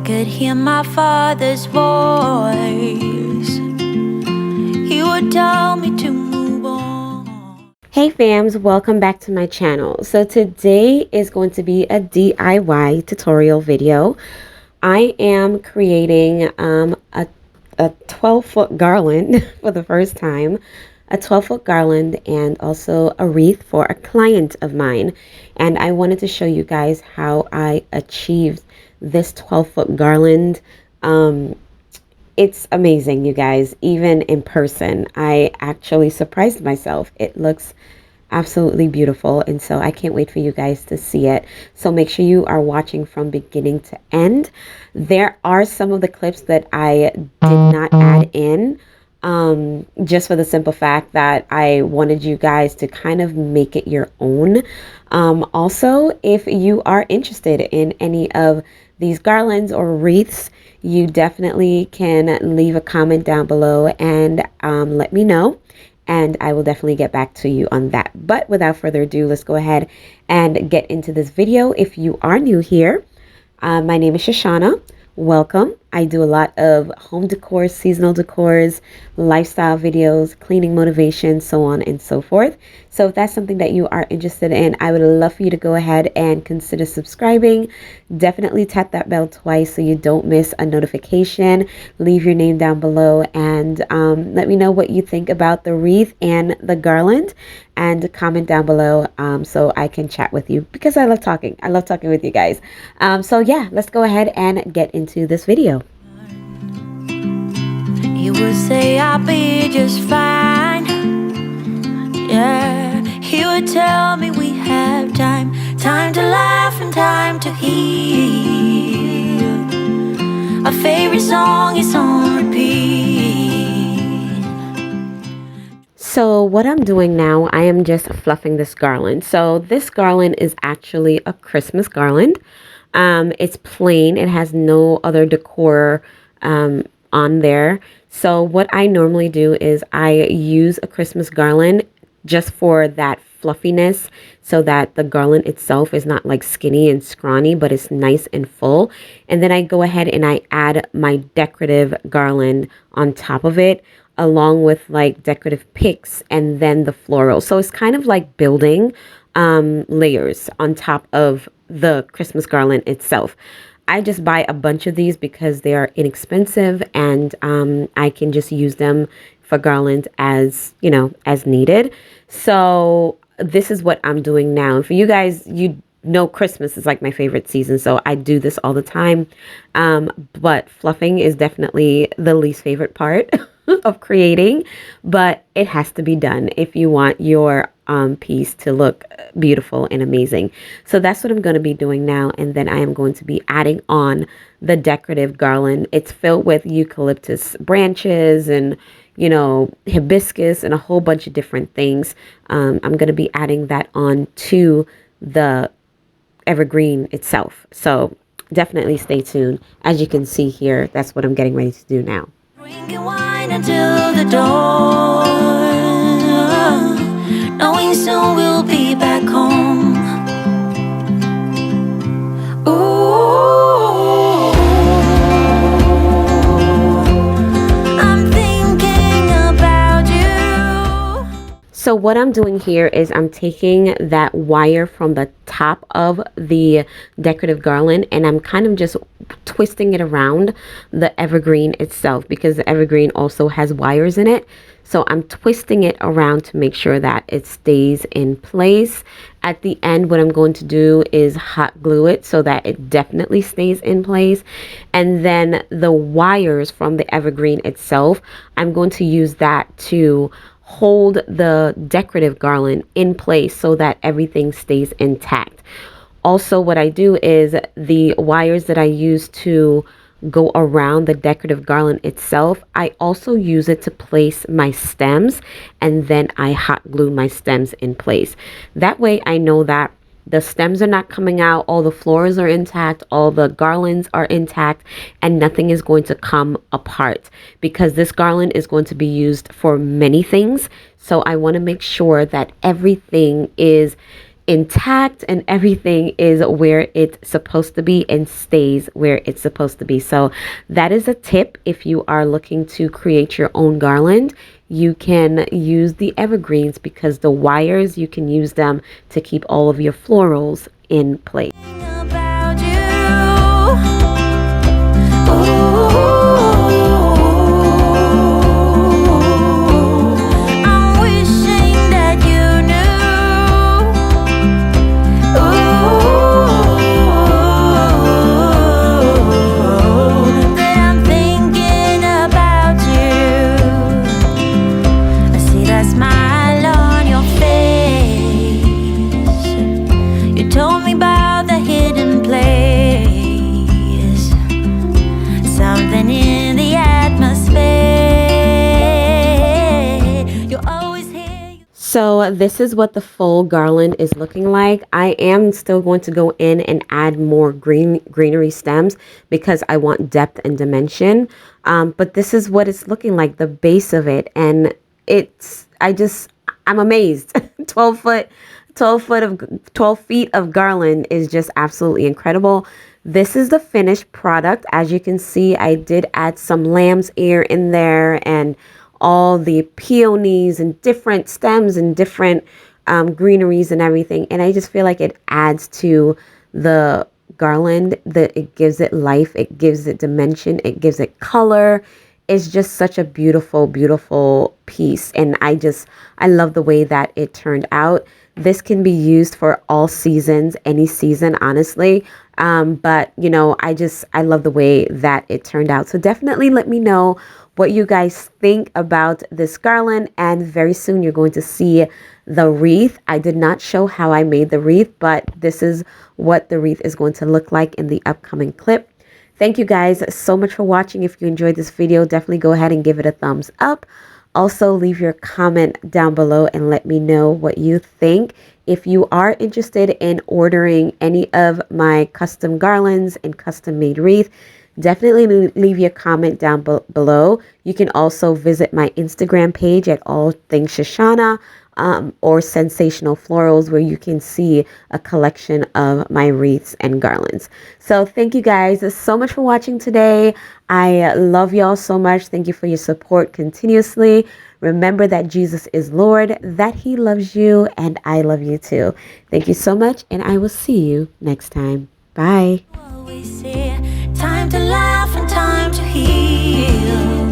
could hear my father's voice. He would tell me to move on. Hey fams, welcome back to my channel. So today is going to be a DIY tutorial video. I am creating a 12-foot garland for the first time. A 12-foot garland and also a wreath for a client of mine. And I wanted to show you guys how I achieved this 12-foot garland. It's amazing, you guys. Even in person, I actually surprised myself. It looks absolutely beautiful, and so I can't wait for you guys to see it. So make sure you are watching from beginning to end. There are some of the clips that I did not add in, just for the simple fact that I wanted you guys to kind of make it your own. Also, if you are interested in any of these garlands or wreaths, you definitely can leave a comment down below and let me know, and I will definitely get back to you on that. But without further ado, let's go ahead and get into this video. If you are new here, my name is Shushana. Welcome. I do a lot of home decor, seasonal decors, lifestyle videos, cleaning motivation, so on and so forth. So if that's something that you are interested in, I would love for you to go ahead and consider subscribing. Definitely tap that bell twice so you don't miss a notification. Leave your name down below and let me know what you think about the wreath and the garland, and comment down below so I can chat with you, because I love talking. I love talking with you guys. So yeah, let's go ahead and get into this video. He would say I'll be just fine. Yeah, he would tell me we have time, time to laugh and time to heal. Our favorite song is on repeat. So what I'm doing now, I am just fluffing this garland. So this garland is actually a Christmas garland. It's plain. It has no other decor on there. So what I normally do is I use a Christmas garland just for that fluffiness, so that the garland itself is not like skinny and scrawny, but it's nice and full. And then I go ahead and I add my decorative garland on top of it, along with like decorative picks and then the floral. So it's kind of like building layers on top of the Christmas garland itself. I just buy a bunch of these because they are inexpensive, and I can just use them for garlands as, you know, as needed. So this is what I'm doing now. For you guys, you know, Christmas is like my favorite season, so I do this all the time. But fluffing is definitely the least favorite part of creating, but it has to be done if you want your piece to look beautiful and amazing. So that's what I'm going to be doing now, and then I am going to be adding on the decorative garland. It's filled with eucalyptus branches and, you know, hibiscus and a whole bunch of different things. I'm going to be adding that on to the evergreen itself. So definitely stay tuned. As you can see here, that's what I'm getting ready to do now. Drinking wine until the dawn, knowing soon we'll be back home. Ooh, I'm thinking about you. So what I'm doing here is I'm taking that wire from the top of the decorative garland, and I'm kind of just twisting it around the evergreen itself, because the evergreen also has wires in it. So I'm twisting it around to make sure that it stays in place. At the end, what I'm going to do is hot glue it so that it definitely stays in place. And then the wires from the evergreen itself, I'm going to use that to hold the decorative garland in place so that everything stays intact. Also, what I do is the wires that I use to go around the decorative garland itself, I also use it to place my stems, and then I hot glue my stems in place. That way I know that the stems are not coming out, all the florals are intact, all the garlands are intact, and nothing is going to come apart, because this garland is going to be used for many things. So I want to make sure that everything is intact and everything is where it's supposed to be and stays where it's supposed to be. So that is a tip. If you are looking to create your own garland, you can use the evergreens because the wires, you can use them to keep all of your florals in place. About you. I'm wishing that you knew. That I'm thinking about you. I see that smile on your face. You told me about the hidden place, something in the atmosphere. You always hear. So this is what the full garland is looking like. I am still going to go in and add more greenery stems because I want depth and dimension. But this is what it's looking like, the base of it. And I'm amazed. 12 feet of garland is just absolutely incredible. This is the finished product. As you can see, I did add some lamb's ear in there and all the peonies and different stems and different greeneries and everything. And I just feel like it adds to the garland, that it gives it life, it gives it dimension, it gives it color. It's just such a beautiful, beautiful piece. And I love the way that it turned out. This can be used for all seasons, any season, honestly. But, you know, I love the way that it turned out. So definitely let me know what you guys think about this garland. And very soon you're going to see the wreath. I did not show how I made the wreath, but this is what the wreath is going to look like in the upcoming clip. Thank you guys so much for watching. If you enjoyed this video, definitely go ahead and give it a thumbs up. Also, leave your comment down below and let me know what you think. If you are interested in ordering any of my custom garlands and custom made wreath, definitely leave your comment down below. You can also visit my Instagram page at All Things Shushana, or Sensational Florals, where you can see a collection of my wreaths and garlands. So thank you guys so much for watching today. I love y'all so much. Thank you for your support continuously. Remember that Jesus is Lord, that he loves you, and I love you too. Thank you so much, and I will see you next time. Bye. Always say time to laugh and time to heal.